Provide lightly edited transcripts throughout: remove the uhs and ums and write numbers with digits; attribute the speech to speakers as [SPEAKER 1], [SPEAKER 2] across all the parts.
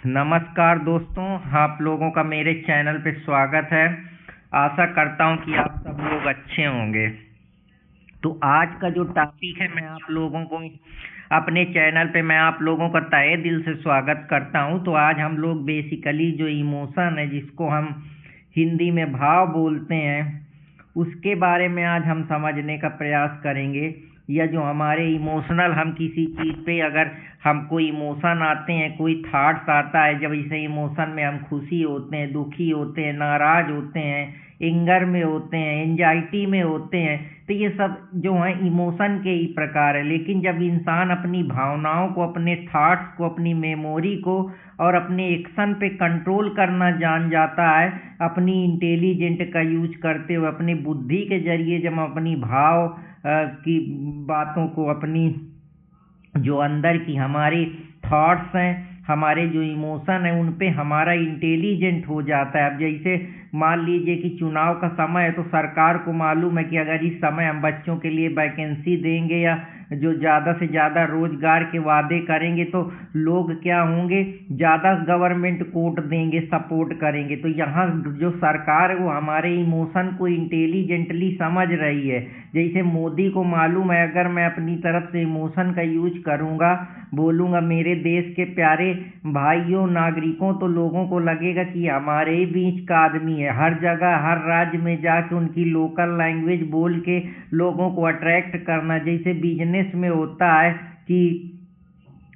[SPEAKER 1] नमस्कार दोस्तों, आप लोगों का मेरे चैनल पे स्वागत है। आशा करता हूँ कि आप सब लोग अच्छे होंगे। तो आज का जो टॉपिक है, मैं आप लोगों को अपने चैनल पे मैं आप लोगों का तहे दिल से स्वागत करता हूँ। तो आज हम लोग बेसिकली जो इमोशन है, जिसको हम हिंदी में भाव बोलते हैं, उसके बारे में आज हम समझने का प्रयास करेंगे। या जो हमारे इमोशनल, हम किसी चीज़ पे अगर हमको इमोशन आते हैं, कोई थॉट्स आता है, जब इसे इमोशन में हम खुशी होते हैं, दुखी होते हैं, नाराज होते हैं, एंगर में होते हैं, एंजाइटी में होते हैं, तो ये सब जो है इमोशन के ही प्रकार है। लेकिन जब इंसान अपनी भावनाओं को, अपने थॉट्स को, अपनी मेमोरी को और अपने एक्शन पे कंट्रोल करना जान जाता है, अपनी इंटेलिजेंट का यूज करते हुए, अपनी बुद्धि के जरिए जब हम अपनी भाव की बातों को, अपनी जो अंदर की हमारी थॉट्स हैं, हमारे जो इमोशन है, उन पे हमारा इंटेलिजेंट हो जाता है। अब जैसे मान लीजिए कि चुनाव का समय है, तो सरकार को मालूम है कि अगर इस समय हम बच्चों के लिए वैकेंसी देंगे या जो ज़्यादा से ज़्यादा रोजगार के वादे करेंगे, तो लोग क्या होंगे, ज़्यादा गवर्नमेंट कोट देंगे, सपोर्ट करेंगे। तो यहाँ जो सरकार है वो हमारे इमोशन को इंटेलिजेंटली समझ रही है। जैसे मोदी को मालूम है, अगर मैं अपनी तरफ से इमोशन का यूज करूँगा, बोलूँगा मेरे देश के प्यारे भाइयों, नागरिकों, तो लोगों को लगेगा कि हमारे ही बीच का आदमी है। हर जगह, हर राज्य में जाके उनकी लोकल लैंग्वेज बोल के लोगों को अट्रैक्ट करना। जैसे बिजनेस में होता है कि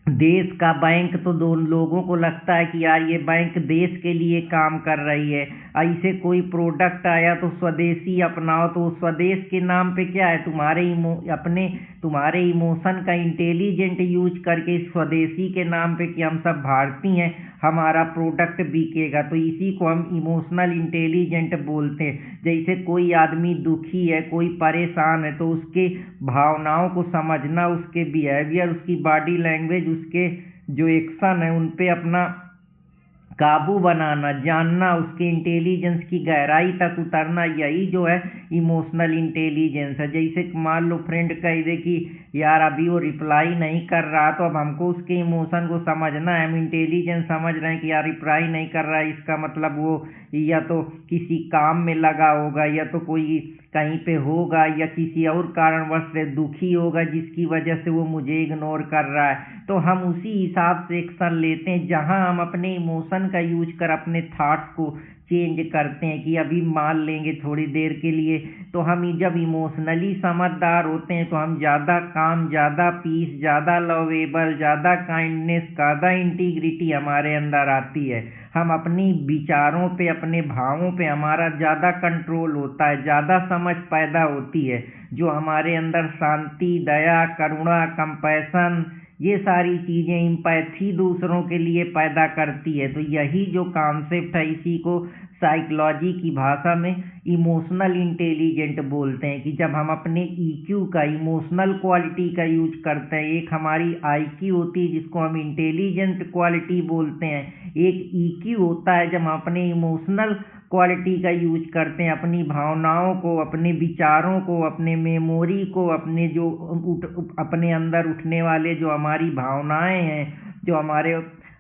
[SPEAKER 1] देश का बैंक, तो दो लोगों को लगता है कि यार ये बैंक देश के लिए काम कर रही है। ऐसे कोई प्रोडक्ट आया तो स्वदेशी अपनाओ, तो स्वदेश के नाम पे क्या है, तुम्हारे इमोशन का इंटेलिजेंट यूज करके स्वदेशी के नाम पे कि हम सब भारतीय हैं, हमारा प्रोडक्ट बिकेगा। तो इसी को हम इमोशनल इंटेलिजेंट बोलते हैं। जैसे कोई आदमी दुखी है, कोई परेशान है, तो उसके भावनाओं को समझना, उसके बिहेवियर, उसकी बॉडी लैंग्वेज, उसके जो एक्शन है, उन पे अपना काबू बनाना, जानना, उसके इंटेलिजेंस की गहराई तक उतरना, यही जो है इमोशनल इंटेलिजेंस है। जैसे मान लो फ्रेंड कह दे कि यार अभी वो रिप्लाई नहीं कर रहा, तो अब हमको उसके इमोशन को समझना है। हम इंटेलिजेंस समझ रहे हैं कि यार रिप्लाई नहीं कर रहा है, इसका मतलब वो या तो किसी काम में लगा होगा, या तो कोई कहीं पे होगा, या किसी और कारणवश से दुखी होगा जिसकी वजह से वो मुझे इग्नोर कर रहा है। तो हम उसी हिसाब से एक्शन लेते हैं, जहां हम अपने इमोशन का यूज कर अपने थॉट्स को चेंज करते हैं। कि अभी मान लेंगे थोड़ी देर के लिए, तो हम जब इमोशनली समझदार होते हैं, तो हम ज़्यादा काम, ज़्यादा पीस, ज़्यादा लवेबल, ज़्यादा काइंडनेस, ज़्यादा इंटीग्रिटी हमारे अंदर आती है। हम अपनी विचारों पे, अपने भावों पे हमारा ज़्यादा कंट्रोल होता है, ज़्यादा समझ पैदा होती है। जो हमारे अंदर शांति, दया, करुणा, कंपैशन, ये सारी चीज़ें, इम्पैथी दूसरों के लिए पैदा करती है। तो यही जो कॉन्सेप्ट है, इसी को साइकोलॉजी की भाषा में इमोशनल इंटेलिजेंट बोलते हैं। कि जब हम अपने ईक्यू का, इमोशनल क्वालिटी का यूज करते हैं, एक हमारी आईक्यू होती है जिसको हम इंटेलिजेंट क्वालिटी बोलते हैं, एक ईक्यू होता है जब हम अपने इमोशनल क्वालिटी का यूज करते हैं, अपनी भावनाओं को, अपने विचारों को, अपने मेमोरी को, अपने जो अपने अंदर उठने वाले जो हमारी भावनाएं हैं, जो हमारे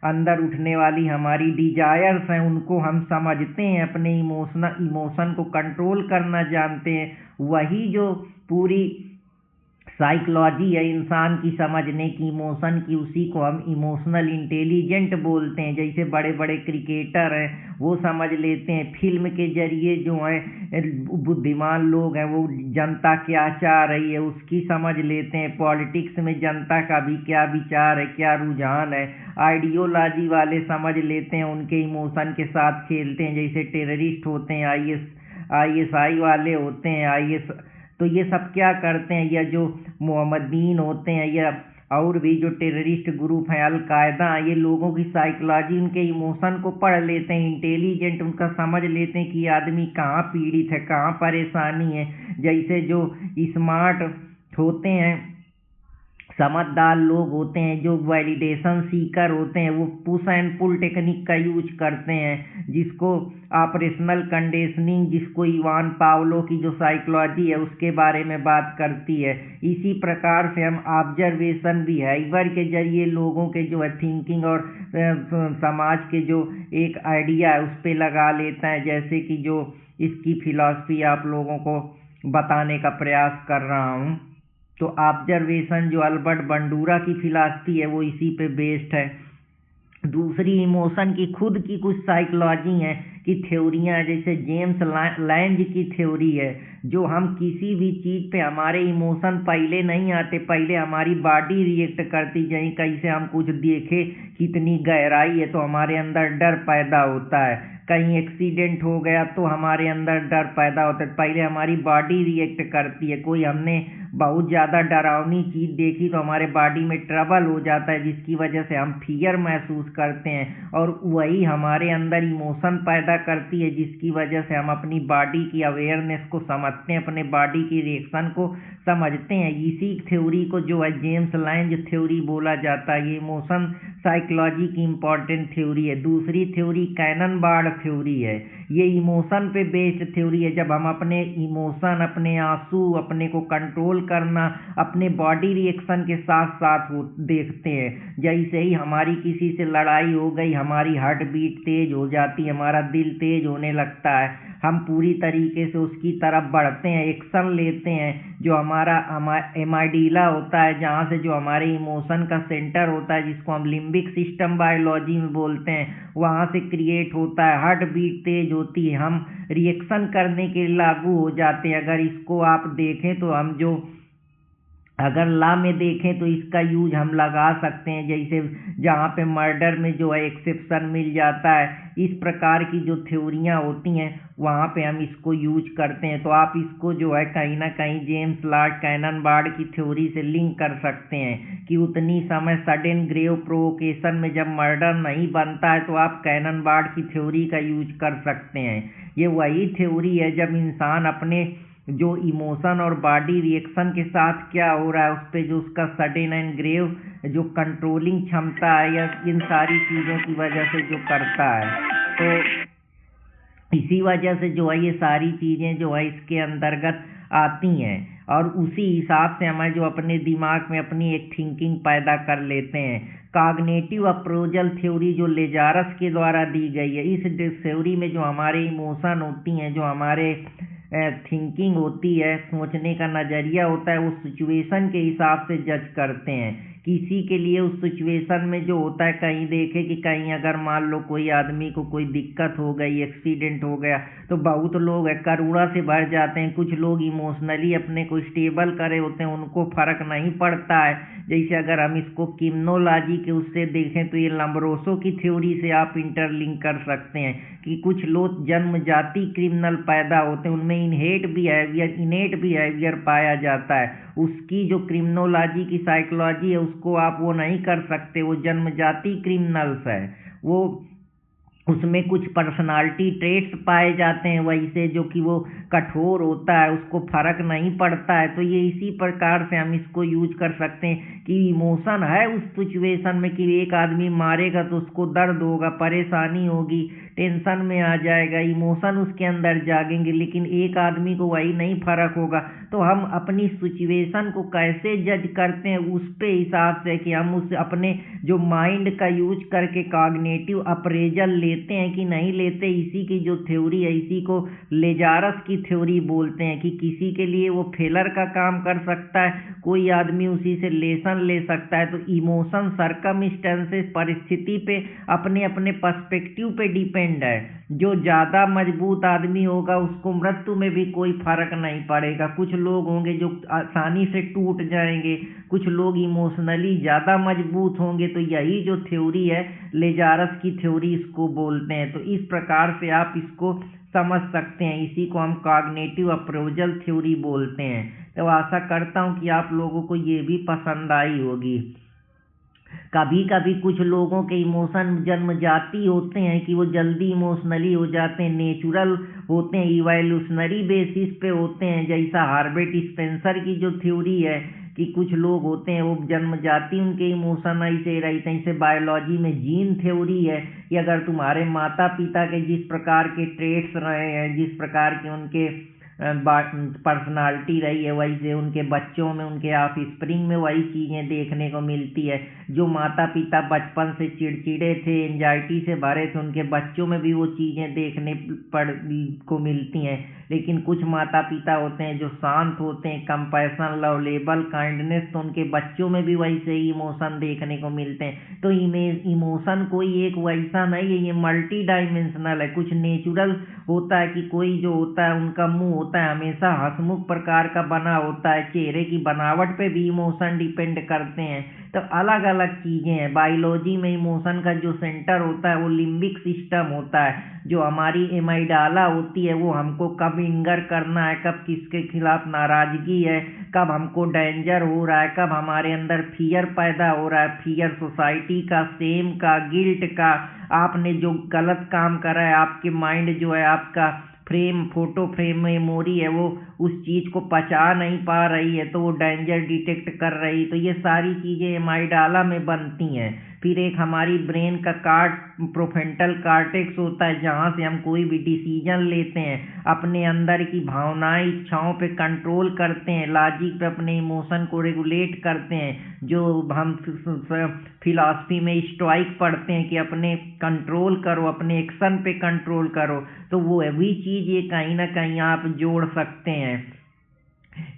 [SPEAKER 1] अंदर उठने वाली हमारी डिजायर्स हैं, उनको हम समझते हैं, अपने इमोशन को कंट्रोल करना जानते हैं। वही जो पूरी साइकोलॉजी है इंसान की समझने की, इमोशन की, उसी को हम इमोशनल इंटेलिजेंट बोलते हैं। जैसे बड़े बड़े क्रिकेटर हैं, वो समझ लेते हैं फिल्म के जरिए, जो है बुद्धिमान लोग हैं, वो जनता क्या चाह रही है उसकी समझ लेते हैं। पॉलिटिक्स में जनता का भी क्या विचार है, क्या रुझान है, आइडियोलॉजी वाले समझ लेते हैं, उनके इमोशन के साथ खेलते हैं। जैसे टेररिस्ट होते हैं, आईएसआई वाले होते हैं, आईएस, तो ये सब क्या करते हैं, या जो मोहम्मदीन होते हैं, या और भी जो टेररिस्ट ग्रुप हैं, अलकायदा, ये लोगों की साइकोलॉजी, उनके इमोशन को पढ़ लेते हैं, इंटेलिजेंट उनका समझ लेते हैं कि ये आदमी कहाँ पीड़ित है, कहाँ परेशानी है। जैसे जो स्मार्ट होते हैं समझदार लोग होते हैं, जो वैलिडेशन सीकर होते हैं, वो पुश एंड पुल टेक्निक का यूज करते हैं, जिसको ऑपरेशनल कंडीशनिंग, जिसको इवान पावलो की जो साइकोलॉजी है उसके बारे में बात करती है। इसी प्रकार से हम ऑब्जर्वेशन बिहेवियर के जरिए लोगों के जो है थिंकिंग और समाज के जो एक आइडिया है उस पर लगा लेते हैं। जैसे कि जो इसकी फिलॉसफी आप लोगों को बताने का प्रयास कर रहा हूँ, तो ऑब्जर्वेशन जो अल्बर्ट बंडूरा की फिलॉसफी है वो इसी पे बेस्ड है। दूसरी इमोशन की खुद की कुछ साइकोलॉजी है की थ्योरियाँ, जैसे जेम्स लैंज की थ्योरी है, जो हम किसी भी चीज़ पे हमारे इमोशन पहले नहीं आते, पहले हमारी बॉडी रिएक्ट करती, जहीं कहीं से हम कुछ देखे कितनी गहराई है तो हमारे अंदर डर पैदा होता है, कहीं एक्सीडेंट हो गया तो हमारे अंदर डर पैदा होता है, पहले हमारी बॉडी रिएक्ट करती है। कोई हमने बहुत ज़्यादा डरावनी चीज़ देखी तो हमारे बॉडी में ट्रबल हो जाता है, जिसकी वजह से हम फियर महसूस करते हैं, और वही हमारे अंदर इमोशन पैदा करती है, जिसकी वजह से हम अपनी बॉडी की अवेयरनेस को समझते हैं, अपने बॉडी की रिएक्शन को समझते हैं। इसी थ्योरी को जो है जेम्स लैंज थ्योरी बोला जाता है। ये इमोशन साइकोलॉजी की इम्पॉर्टेंट थ्योरी है। दूसरी थ्योरी कैनन बार्ड थ्योरी है। ये इमोशन पे बेस्ड थ्योरी है। जब हम अपने इमोशन, अपने आंसू, अपने को कंट्रोल करना अपने बॉडी रिएक्शन के साथ साथ हो देखते हैं। जैसे ही हमारी किसी से लड़ाई हो गई, हमारी हार्ट बीट तेज हो जाती है, हमारा दिल तेज होने लगता है, हम पूरी तरीके से उसकी तरफ बढ़ते हैं, एक्शन लेते हैं। जो हमारा एमाइडीला होता है, जहाँ से जो हमारे इमोशन का सेंटर होता है, जिसको हम लिम्बिक सिस्टम बायोलॉजी में बोलते हैं, वहाँ से क्रिएट होता है, हार्ट बीट तेज होती है, हम रिएक्शन करने के लागू हो जाते हैं। अगर इसको आप देखें तो हम जो अगर लॉ में देखें तो इसका यूज हम लगा सकते हैं, जैसे जहाँ पे मर्डर में जो है एक्सेप्शन मिल जाता है, इस प्रकार की जो थ्योरियाँ होती हैं वहाँ पे हम इसको यूज करते हैं। तो आप इसको जो है कहीं ना कहीं जेम्स लॉर्ड कैनन बार्ड की थ्योरी से लिंक कर सकते हैं कि उतनी समय सडन ग्रेव प्रोवोकेशन में जब मर्डर नहीं बनता है तो आप कैनन बार्ड की थ्योरी का यूज कर सकते हैं। ये वही थ्योरी है जब इंसान अपने जो इमोशन और बॉडी रिएक्शन के साथ क्या हो रहा है उस पर जो उसका सडन एंड ग्रेव जो कंट्रोलिंग क्षमता है, या इन सारी चीज़ों की वजह से जो करता है, तो इसी वजह से जो है ये सारी चीज़ें जो है इसके अंतर्गत आती हैं, और उसी हिसाब से हमें जो अपने दिमाग में अपनी एक थिंकिंग पैदा कर लेते हैं। कॉग्निटिव अप्रोचल थ्योरी जो लेजारस के द्वारा दी गई है, इस थ्योरी में जो हमारे इमोशन होती हैं, जो हमारे थिंकिंग होती है, सोचने का नज़रिया होता है, वो सिचुएशन के हिसाब से जज करते हैं। किसी के लिए उस सिचुएशन में जो होता है, कहीं देखे कि कहीं अगर मान लो कोई आदमी को कोई दिक्कत हो गई, एक्सीडेंट हो गया, तो बहुत लोग है करुणा से भर जाते हैं। कुछ लोग इमोशनली अपने को स्टेबल करे होते हैं, उनको फर्क नहीं पड़ता है। जैसे अगर हम इसको क्रिमिनोलॉजी के उससे देखें तो ये लम्बरोसो की थ्योरी से आप इंटरलिंक कर सकते हैं कि कुछ लोग जन्मजाति क्रिमिनल पैदा होते हैं, उनमें इनेट बिहेवियर पाया जाता है। उसकी जो क्रिमिनोलॉजी की साइकोलॉजी है उसको आप वो नहीं कर सकते, वो जन्मजाति क्रिमिनल्स है, वो उसमें कुछ पर्सनालिटी ट्रेट्स पाए जाते हैं वैसे, जो कि वो कठोर होता है, उसको फर्क नहीं पड़ता है। तो ये इसी प्रकार से हम इसको यूज कर सकते हैं कि इमोशन है उस सिचुएशन में कि एक आदमी मारेगा तो उसको दर्द होगा, परेशानी होगी, टेंशन में आ जाएगा, इमोशन उसके अंदर जागेंगे, लेकिन एक आदमी को वही नहीं फर्क होगा। तो हम अपनी सिचुएशन को कैसे जज करते हैं उस पे हिसाब से कि हम उस अपने जो माइंड का यूज करके कॉग्निटिव अप्रेजल लेते हैं कि नहीं लेते। इसी की जो थ्योरी है, इसी को लेजारस की थ्योरी बोलते हैं कि किसी के लिए वो फेलर का काम कर सकता है, कोई आदमी उसी से लेसन ले सकता है। तो इमोशन सर्कमस्टेंसेस, परिस्थिति पे, अपने अपने पर्सपेक्टिव पे डिपेंड है। जो ज़्यादा मजबूत आदमी होगा उसको मृत्यु में भी कोई फर्क नहीं पड़ेगा। कुछ लोग होंगे जो आसानी से टूट जाएंगे, कुछ लोग इमोशनली ज़्यादा मजबूत होंगे। तो यही जो थ्योरी है लेजारस की थ्योरी इसको बोलते हैं। तो इस प्रकार से आप इसको समझ सकते हैं, इसी को हम कॉग्निटिव अप्रोचल थ्योरी बोलते हैं। तो आशा करता हूँ कि आप लोगों को ये भी पसंद आई होगी। कभी कभी कुछ लोगों के इमोशन जन्मजाति होते हैं कि वो जल्दी इमोशनली हो जाते हैं, नेचुरल होते हैं, इवोल्यूशनरी बेसिस पे होते हैं। जैसा हार्बर्ट स्पेंसर की जो थ्योरी है कि कुछ लोग होते हैं वो जन्मजाति उनके इमोशन ऐसे रहते हैं। इसे बायोलॉजी में जीन थ्योरी है कि अगर तुम्हारे माता पिता के जिस प्रकार के ट्रेट्स रहे हैं, जिस प्रकार के उनके पर्सनालिटी रही है, वैसे उनके बच्चों में, उनके ऑफस्प्रिंग में वही चीज़ें देखने को मिलती है। जो माता पिता बचपन से चिड़चिड़े थे, एंजाइटी से भरे थे, उनके बच्चों में भी वो चीज़ें देखने को मिलती हैं। लेकिन कुछ माता पिता होते हैं जो शांत होते हैं, कंपैशन, लवलेबल, काइंडनेस, तो उनके बच्चों में भी वैसे ही इमोशन देखने को मिलते हैं। तो इमोशन कोई एक वैसा नहीं है, ये मल्टी डायमेंशनल है। कुछ नेचुरल होता है कि कोई जो होता है उनका मुंह होता है हमेशा हंसमुख प्रकार का बना होता है, चेहरे की बनावट पे भी इमोशन डिपेंड करते हैं। तो अलग अलग चीज़ें हैं। बायोलॉजी में इमोशन का जो सेंटर होता है वो लिम्बिक सिस्टम होता है। जो हमारी एमाइडाला होती है वो हमको कब इंगर करना है, कब किसके खिलाफ नाराज़गी है, कब हमको डेंजर हो रहा है, कब हमारे अंदर फियर पैदा हो रहा है, फियर सोसाइटी का, सेम का, गिल्ट का, आपने जो गलत काम करा है, आपके माइंड जो है, आपका फोटो फ्रेम मेमोरी है, वो उस चीज़ को पचा नहीं पा रही है तो वो डेंजर डिटेक्ट कर रही। तो ये सारी चीज़ें एमाइडाला में बनती हैं। फिर एक हमारी ब्रेन का प्रोफ्रंटल कॉर्टेक्स होता है जहाँ से हम कोई भी डिसीजन लेते हैं, अपने अंदर की भावनाएं, इच्छाओं पे कंट्रोल करते हैं, लॉजिक पे अपने इमोशन को रेगुलेट करते हैं। जो हम फिलॉसफी में स्टोइक पढ़ते हैं कि अपने कंट्रोल करो, अपने एक्शन पे कंट्रोल करो, तो वो भी चीज़ ये कहीं ना कहीं आप जोड़ सकते हैं।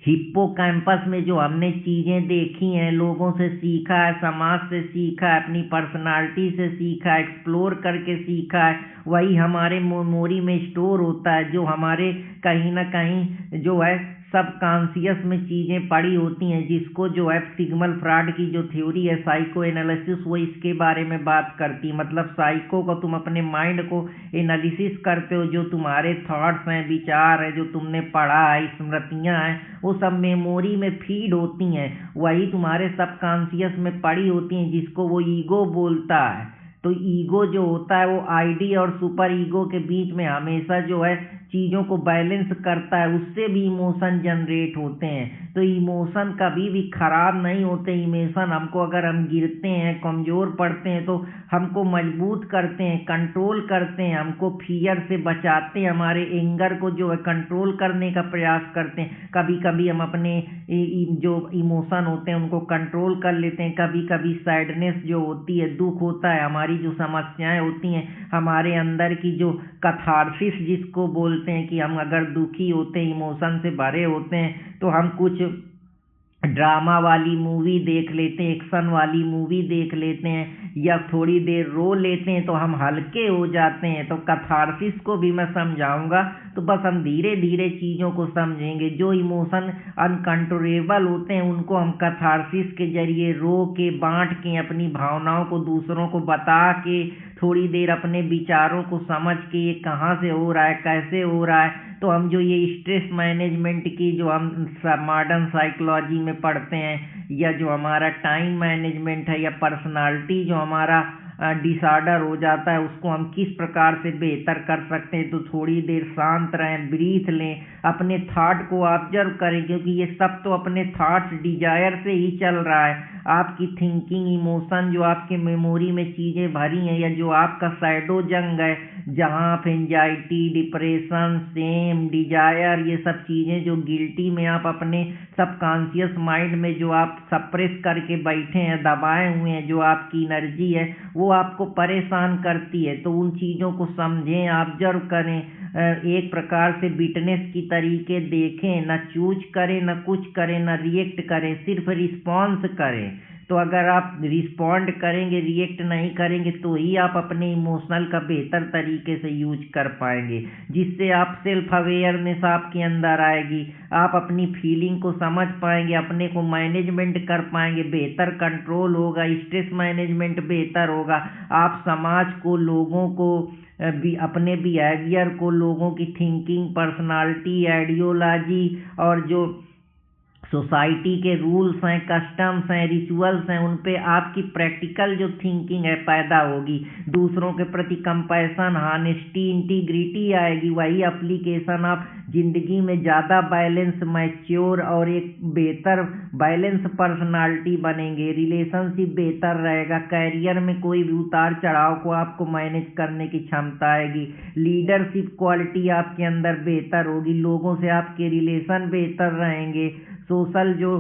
[SPEAKER 1] हिप्पोकैम्पस में जो हमने चीज़ें देखी हैं, लोगों से सीखा है, समाज से सीखा है, अपनी पर्सनालिटी से सीखा है, एक्सप्लोर करके सीखा है, वही हमारे मेमोरी में स्टोर होता है। जो हमारे कहीं ना कहीं जो है सब कॉन्शियस में चीज़ें पड़ी होती हैं, जिसको जो है सिगमंड फ्रॉइड की जो थ्योरी है साइको एनालिसिस, वो इसके बारे में बात करती है। मतलब साइको को तुम अपने माइंड को एनालिसिस करते हो, जो तुम्हारे थॉट्स हैं, विचार है, जो तुमने पढ़ा है, स्मृतियाँ हैं, वो सब मेमोरी में फीड होती हैं, वही तुम्हारे सब कॉन्शियस में पड़ी होती हैं, जिसको वो ईगो बोलता है। तो ईगो जो होता है वो आईडी और सुपर ईगो के बीच में हमेशा जो है चीज़ों को बैलेंस करता है, उससे भी इमोशन जनरेट होते हैं। तो इमोशन कभी भी खराब नहीं होते। इमोशन हमको, अगर हम गिरते हैं, कमज़ोर पड़ते हैं, तो हमको मजबूत करते हैं, कंट्रोल करते हैं, हमको फियर से बचाते हैं, हमारे एंगर को जो है कंट्रोल करने का प्रयास करते हैं। कभी कभी हम अपने जो इमोशन होते हैं उनको कंट्रोल कर लेते हैं। कभी कभी सैडनेस जो होती है, दुख होता है, हमारी जो समस्याएं होती हैं, हमारे अंदर की जो कैथार्सिस जिसको बोलते हैं, कि हम अगर दुखी होते हैं, इमोशन से भरे होते हैं, तो हम कुछ ड्रामा वाली मूवी देख लेते हैं, एक्शन वाली मूवी देख लेते हैं, या थोड़ी देर रो लेते हैं, तो हम हल्के हो जाते हैं। तो कैथार्सिस को भी मैं समझाऊंगा, तो बस हम धीरे धीरे चीज़ों को समझेंगे। जो इमोशन अनकंट्रोलेबल होते हैं उनको हम कैथार्सिस के जरिए रो के, बांट के, अपनी भावनाओं को दूसरों को बता के, थोड़ी देर अपने विचारों को समझ के ये कहाँ से हो रहा है, कैसे हो रहा है, तो हम जो ये स्ट्रेस मैनेजमेंट की जो हम मॉडर्न साइकोलॉजी में पढ़ते हैं, या जो हमारा टाइम मैनेजमेंट है, या पर्सनालिटी जो हमारा डिसऑर्डर हो जाता है, उसको हम किस प्रकार से बेहतर कर सकते हैं। तो थोड़ी देर शांत रहें, ब्रीथ लें, अपने थॉट को ऑब्जर्व करें, क्योंकि ये सब तो अपने थॉट्स, डिजायर से ही चल रहा है। आपकी थिंकिंग, इमोशन, जो आपके मेमोरी में चीज़ें भरी हैं, या जो आपका शैडो जंग है, जहाँ आप एंजाइटी, डिप्रेशन, सेम, डिजायर, ये सब चीज़ें जो गिल्टी में आप अपने सबकॉन्शियस माइंड में जो आप सप्रेस करके बैठे हैं, दबाए हुए हैं, जो आपकी एनर्जी है वो आपको परेशान करती है। तो उन चीज़ों को समझें, ऑब्जर्व करें, एक प्रकार से विटनेस की तरीके देखें, न चूज करें, न कुछ करें, न रिएक्ट करें, सिर्फ रिस्पॉन्स करें। तो अगर आप रिस्पॉन्ड करेंगे, रिएक्ट नहीं करेंगे, तो ही आप अपने इमोशनल का बेहतर तरीके से यूज कर पाएंगे, जिससे आप सेल्फ अवेयरनेस आपके अंदर आएगी, आप अपनी फीलिंग को समझ पाएंगे, अपने को मैनेजमेंट कर पाएंगे, बेहतर कंट्रोल होगा, स्ट्रेस मैनेजमेंट बेहतर होगा। आप समाज को, लोगों को भी, अपने बिहेवियर को, लोगों की थिंकिंग, पर्सनालिटी, आइडियोलॉजी और जो सोसाइटी के रूल्स हैं, कस्टम्स हैं, रिचुअल्स हैं, उन पे आपकी प्रैक्टिकल जो थिंकिंग है पैदा होगी। दूसरों के प्रति कंपैशन, हानेस्टी, इंटीग्रिटी आएगी। वही एप्लीकेशन आप जिंदगी में ज़्यादा बैलेंस, मैच्योर और एक बेहतर बैलेंस पर्सनालिटी बनेंगे। रिलेशनशिप बेहतर रहेगा। कैरियर में कोई भी उतार चढ़ाव को आपको मैनेज करने की क्षमता आएगी। लीडरशिप क्वालिटी आपके अंदर बेहतर होगी। लोगों से आपके रिलेशन बेहतर रहेंगे। सोशल जो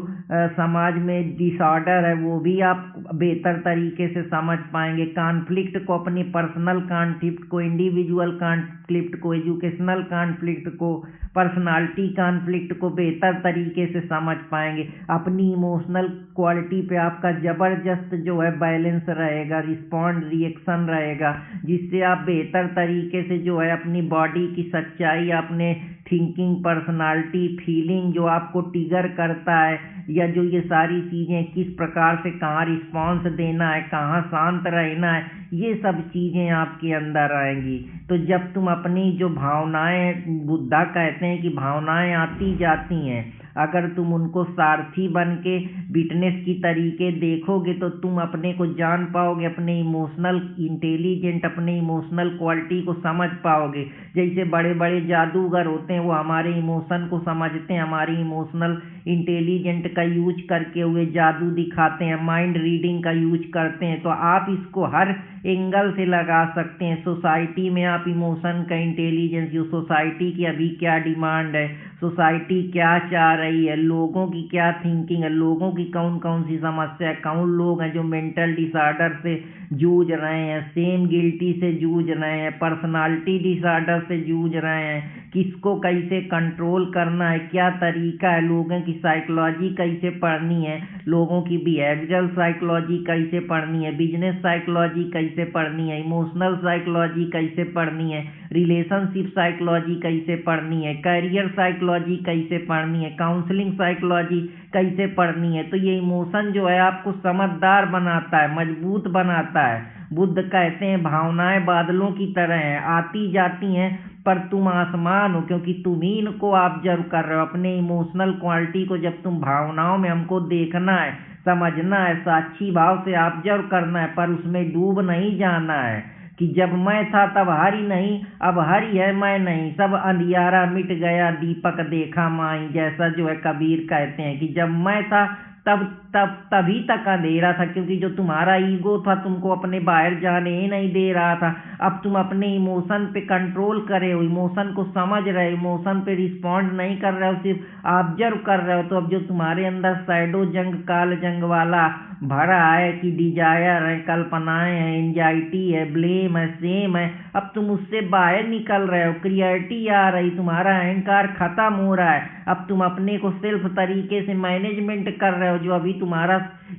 [SPEAKER 1] समाज में डिसऑर्डर है वो भी आप बेहतर तरीके से समझ पाएंगे। कॉन्फ्लिक्ट को, अपनी पर्सनल कॉन्फ्लिक्ट को, इंडिविजुअल कॉन्फ्लिक्ट को, एजुकेशनल कॉन्फ्लिक्ट को, पर्सनालिटी कॉन्फ्लिक्ट को बेहतर तरीके से समझ पाएंगे। अपनी इमोशनल क्वालिटी पे आपका ज़बरदस्त जो है बैलेंस रहेगा, रिस्पॉन्ड रिएक्शन रहेगा, जिससे आप बेहतर तरीके से जो है अपनी बॉडी की सच्चाई, अपने थिंकिंग, पर्सनालिटी, फीलिंग जो आपको ट्रिगर करता है, या जो ये सारी चीज़ें किस प्रकार से कहाँ रिस्पॉन्स देना है, कहाँ शांत रहना है, ये सब चीज़ें आपके अंदर आएंगी। तो जब तुम अपनी जो भावनाएं, बुद्धा कहते हैं कि भावनाएं आती जाती हैं, अगर तुम उनको सारथी बन के विटनेस की तरीके देखोगे तो तुम अपने को जान पाओगे, अपने इमोशनल इंटेलिजेंट, अपने इमोशनल क्वालिटी को समझ पाओगे। जैसे बड़े बड़े जादूगर होते हैं, वो हमारे इमोशन को समझते हैं, हमारी इमोशनल इंटेलिजेंट का यूज करके हुए जादू दिखाते हैं, माइंड रीडिंग का यूज करते हैं। तो आप इसको हर एंगल से लगा सकते हैं। सोसाइटी में आप इमोशन का इंटेलिजेंस, जो सोसाइटी की अभी क्या डिमांड है, सोसाइटी क्या चाह रही है, लोगों की क्या थिंकिंग है, लोगों की कौन कौन सी समस्या है, कौन लोग हैं जो मेंटल डिसऑर्डर से जूझ रहे हैं, सेम गिल्टी से जूझ रहे हैं, पर्सनालिटी डिसऑर्डर से जूझ रहे हैं, किसको कैसे कंट्रोल करना है, क्या तरीका है, लोगों की साइकोलॉजी कैसे पढ़नी है, लोगों की बिहेवियरल साइकोलॉजी कैसे पढ़नी है, बिजनेस साइकोलॉजी कैसे पढ़नी है, इमोशनल साइकोलॉजी कैसे पढ़नी है, रिलेशनशिप साइकोलॉजी कैसे पढ़नी है, कैरियर साइकोलॉजी कैसे पढ़नी है, काउंसलिंग साइकोलॉजी कैसे पढ़नी है। तो ये इमोशन जो है आपको समझदार बनाता है, मजबूत बनाता है। बुद्ध कहते हैं भावनाएं बादलों की तरह हैं, आती जाती हैं, पर तुम आसमान हो, क्योंकि तुम ही इनको ऑब्जर्व कर रहे हो। अपने इमोशनल क्वालिटी को जब तुम भावनाओं में, हमको देखना है, समझना है, साक्षी भाव से ऑब्जर्व करना है, पर उसमें डूब नहीं जाना है कि जब मैं था तब हरि नहीं, अब हरि है मैं नहीं, सब अंधियारा मिट गया, दीपक देखा माई। जैसा जो है कबीर कहते हैं कि जब मैं था तभी तक अंधेरा था, क्योंकि जो तुम्हारा ईगो था तुमको अपने बाहर जाने ही नहीं दे रहा था। अब तुम अपने इमोशन पे कंट्रोल करे हो, इमोशन को समझ रहे हो, इमोशन पे रिस्पॉन्ड नहीं कर रहे हो, सिर्फ ऑब्जर्व कर रहे हो। तो अब जो तुम्हारे अंदर शैडो जंग, काल जंग वाला भरा है कि डिजायर है, कल्पनाएं हैं, एंजाइटी है, ब्लेम है, सेम है, अब तुम उससे बाहर निकल रहे हो, क्रिएटिविटी आ रही, तुम्हारा अहंकार खत्म हो रहा है। अब तुम अपने को सेल्फ तरीके से मैनेजमेंट कर रहे हो। जो अभी तुम्हारा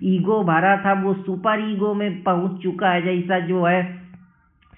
[SPEAKER 1] ईगो भरा था वो सुपर ईगो में पहुंच चुका है। जैसा जो है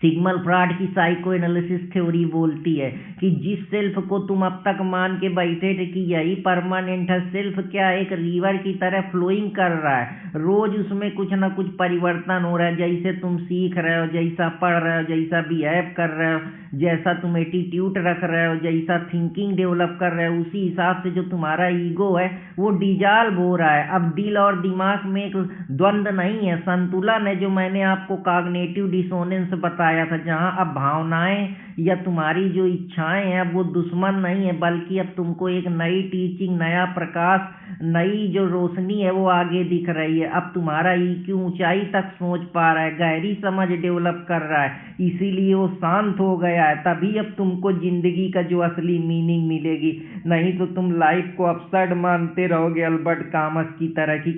[SPEAKER 1] सिग्मंड फ्रॉइड की साइको एनालिसिस थ्योरी बोलती है कि जिस सेल्फ को तुम अब तक मान के बैठे थे कि यही परमानेंट है, सेल्फ क्या एक रिवर की तरह फ्लोइंग कर रहा है, रोज उसमें कुछ ना कुछ परिवर्तन हो रहा है। जैसे तुम सीख रहे हो, जैसा पढ़ रहे हो, जैसा बिहेव कर रहे हो, जैसा तुम एटीट्यूड रख रहे हो, जैसा थिंकिंग डेवलप कर रहे हो, उसी हिसाब से जो तुम्हारा ईगो है वो डिजॉल्व हो रहा है। अब दिल और दिमाग में एक द्वंद्व नहीं है, संतुलन है, जो मैंने आपको कॉग्निटिव डिसोनेंस बताया था, जहां अब भावनाएं या तुम्हारी जो इच्छाएं हैं अब वो दुश्मन नहीं है, बल्कि अब तुमको एक नई टीचिंग, नया प्रकाश, नई जो रोशनी है वो आगे दिख रही है। अब तुम्हारा ईक्यू ऊंचाई तक सोच पा रहा है, गहरी समझ डेवलप कर रहा है, इसीलिए वो शांत हो गया है। तभी अब तुमको जिंदगी का जो असली मीनिंग मिलेगी, नहीं तो तुम लाइफ को अपसर्ड मानते रहोगे, अल्बर्ट कामस की तरह कि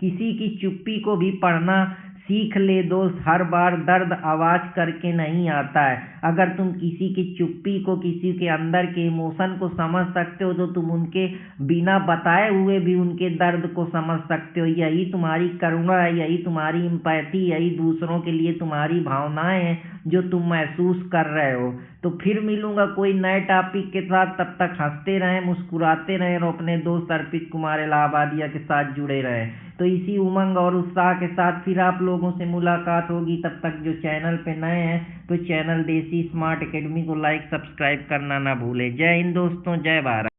[SPEAKER 1] किसी की चुप्पी को भी पढ़ना सीख ले दोस्त। हर बार दर्द आवाज करके नहीं आता है। अगर तुम किसी की चुप्पी को, किसी के अंदर के इमोशन को समझ सकते हो तो तुम उनके बिना बताए हुए भी उनके दर्द को समझ सकते हो। यही तुम्हारी करुणा है, यही तुम्हारी एम्पैथी, यही दूसरों के लिए तुम्हारी भावनाएं हैं जो तुम महसूस कर रहे हो। तो फिर मिलूंगा कोई नए टॉपिक के साथ, तब तक हंसते रहें, मुस्कुराते रहें और अपने दोस्त अर्पित कुमार इलाहाबादिया के साथ जुड़े रहें। तो इसी उमंग और उत्साह के साथ फिर आप लोगों से मुलाकात होगी। तब तक जो चैनल पे नए हैं तो चैनल देसी स्मार्ट एकेडमी को लाइक, सब्सक्राइब करना ना भूलें। जय हिंद दोस्तों, जय भारत।